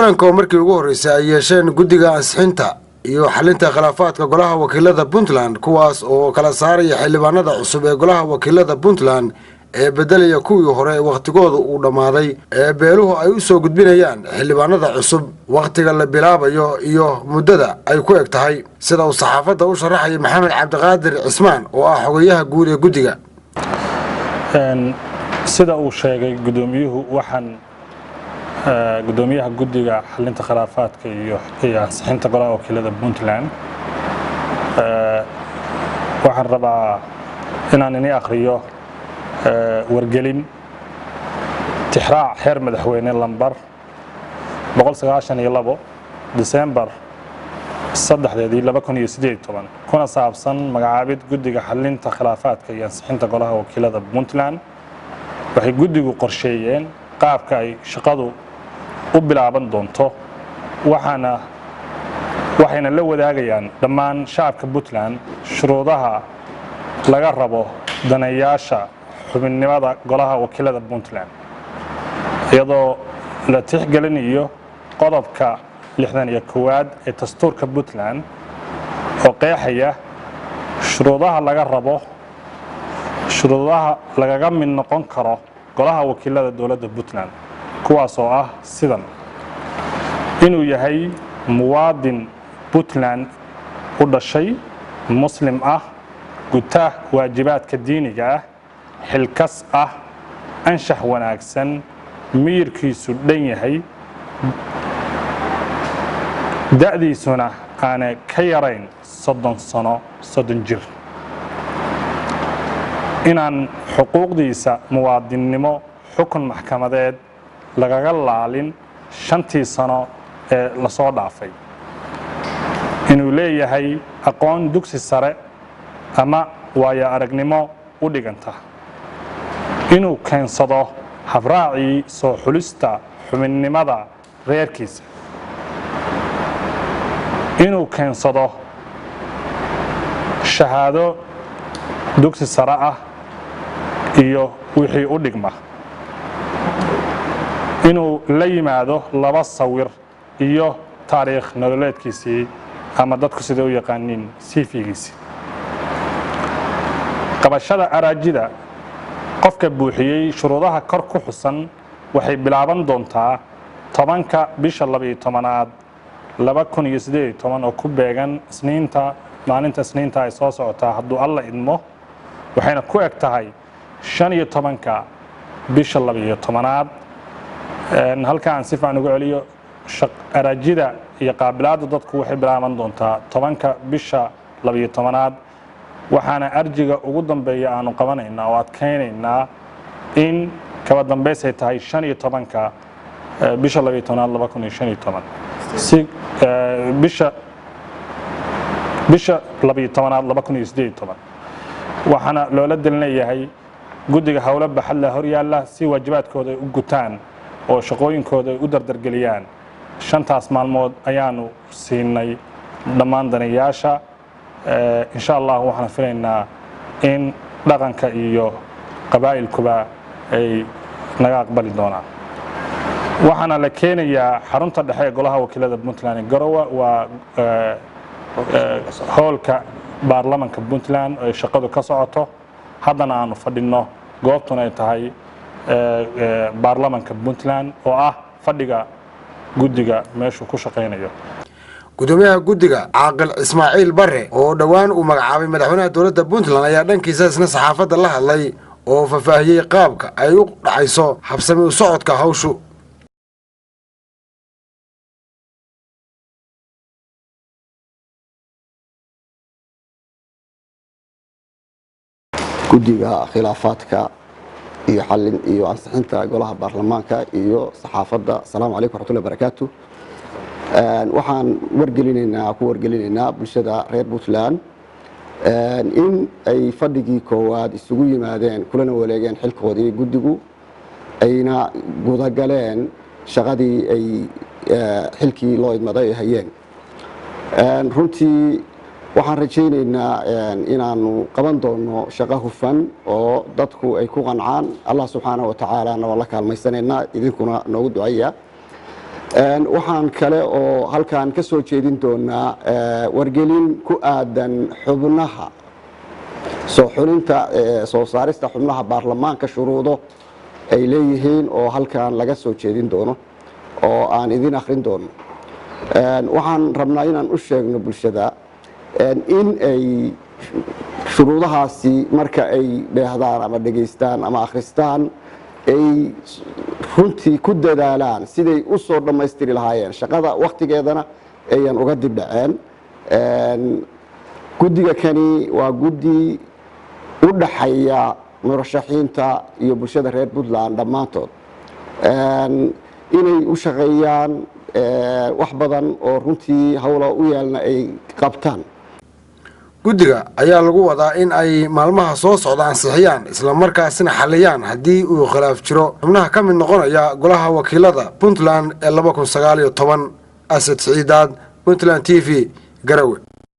kulanka markii ugu horeysay ay yeesheen guddiga ansixinta iyo xalinta khilaafaadka golaha wakiilada Puntland kuwaas oo kala saaraya xildhibaanada cusub ee golaha wakiilada Puntland ee bedelaya kuwii hore waqtigooda uu dhamaaday ee beeluhu ay u soo gudbinayaan xildhibaanada cusub waqtiga la bilaabayo iyo muddada ay ku eg tahay sida uu saxaafadda u sharaxay Maxamed Cabdiqaadir Cismaan oo ah xogayaha guud ee guddiga. sida uu sheegay gudoomiyuhu waxaan gudoomiyaha guddiga xalinta khilaafaadka iyo ansixinta golaha wakiilada Puntland waxaan rabaa inaan ini akhriyo wargelin tixraac xeer madaxweyne lambar 192 December 2018 kuna saabsan magacaabid guddiga xalinta khilaafaadka iyo ansixinta golaha wakiilada Puntland waxay guddigu qorsheeyeen qaabka ay shaqadu u bilaaban doonto waxayna la wadaagayaan dhammaan shacabka Puntland shuruudaha laga rabo daneeyaasha xubinimada golaha wakiilada Puntland iyadoo la tixgelinayo qodobka 61 ee dastuurka Puntland oo qeexaya shuruudaha lagaga mid noqon karo golaha wakiilada dowladda Puntland kuwaas oo ah sidan inuu yahay muwaadin Puntland u dhashay muslim ah guta waajibaadka diiniga ah xilkas ah anshax wanaagsan miyirkiisu dhan yahay da'diisuna aan ka yarayn 30 sano 30 jir inaan xuquuqdiisa muwaadinnimo xukun maxkamadeed lagaga laalin 5 sano ee la soo dhaafay inuu leeyahay aqoon dugsi sare ama waayo aragnimo u dhiganta inuu keensado habraacii soo xulista xubinnimada reerkiisa inuu keensado shahaado dugsi sare ah iyo wixii u dhigma inuu la yimaado 2 sawir iyo taariikh nololeedkiisii ama dadku sida u yaqaaniin CV-giisii qabashada araajida qofka buuxiyay shuruudaha kor ku xusan waxay bilaaban doontaa 10ka bisha 12aad 2018 oo ku beegan maalinta isniinta ay soo socotaa hadduu alla idmo waxayna ku eg tahay 15ka bisha 12aad halkaan si fiican ugu celiyo araajida iyo qaabilaadda dadku waxay bilaaban doontaa 10ka bisha 12aad waxaana arjiga ugu dambeeya aanu qabanaynaa oo adkaynaynaa in kaba dambeysay tahay 15ka bisha 12aad 2015 si bisha 12aad 2018 waxaana loola dalinayahay guddiga hawlo baxad la hor yaalla si waajibaadkooda u gutaan oo shaqooyinkooda u dardargeliyaan 5taas maalmood ayaanu siinay dhammaan daneeyaasha insha Allah waxaan filaynaa in dhaqanka iyo qabaa'ilkuba ay naga aqbali doonaan waxaana la keenayaa xarunta dhexe ee golaha wakiilada Puntland ee Garowe waa howlka baarlamaanka Puntland oo shaqadu ka socoto haddana aanu fadhino goobtuna ay tahay baarlamaanka Puntland oo ah fadhiga guddiga meeshu ku shaqeynayo gudoomiyaha guddiga Caaqil Ismaaciil Barre oo dhawaan uu magacaabay madaxweynaha dowladda Puntland ayaa dhankiisa isna saxaafadda la hadlay oo faahfaahiyay qaabka ay u dhacayso habsami u socodka hawshu guddiga khilaafaadka iyo xalin iyo ansixinta golaha baarlamaanka iyo saxaafadda assalaamu calaykum warahmatullahi wabarakaatuh waxaan wargelinaynaa bulshada reer Puntland in ay fadhigii koowaad isugu yimaadeen kulana waleegeen xilkoodii guddigu ayna gudagaleen shaqadii ay xilkii loo idmaday ay hayeen runtii waxaan rajaynaynaa inaanu qaban doono shaqo hufan oo dadku ay ku qancaan Allah subhanahu wa ta'ala na wala kaalmaysanayna idinkuna noogu duceeya waxaan kale oo halkan ka soo jeedin doonaa wargelin ku aadan xubnaha soo xulinta soo saarista xubnaha baarlamaanka shuruudo ay leeyihiin oo halkan laga soo jeedin doono oo aan idin akhrin doono. waxaan rabnaa inaan u sheegno bulshada in ay shuruudahaasi marka ay dheehdaan ama dhegaystaan ama akhristaan ay runtii ku dadaalaan siday u soo dhammaystiri lahaayeen shaqada wakhtigeedana ayan uga dib dhaceen. guddiga kani waa guddi u dhaxeeya murashaxiinta iyo bulshada reer Puntland dhammaantood inay u shaqeeyaan wax badan oo runtii hawlo u yeelna ay qabtaan. guddiga ayaa lagu wadaa in ay maalmaha soo socda ansixiyaan isla markaasina xaliyaan haddii uu khilaaf jiro xubnaha ka mid noqonaya golaha wakiilada Puntland ee 2019. Asad Siciidaad, Puntland TV, Garowe.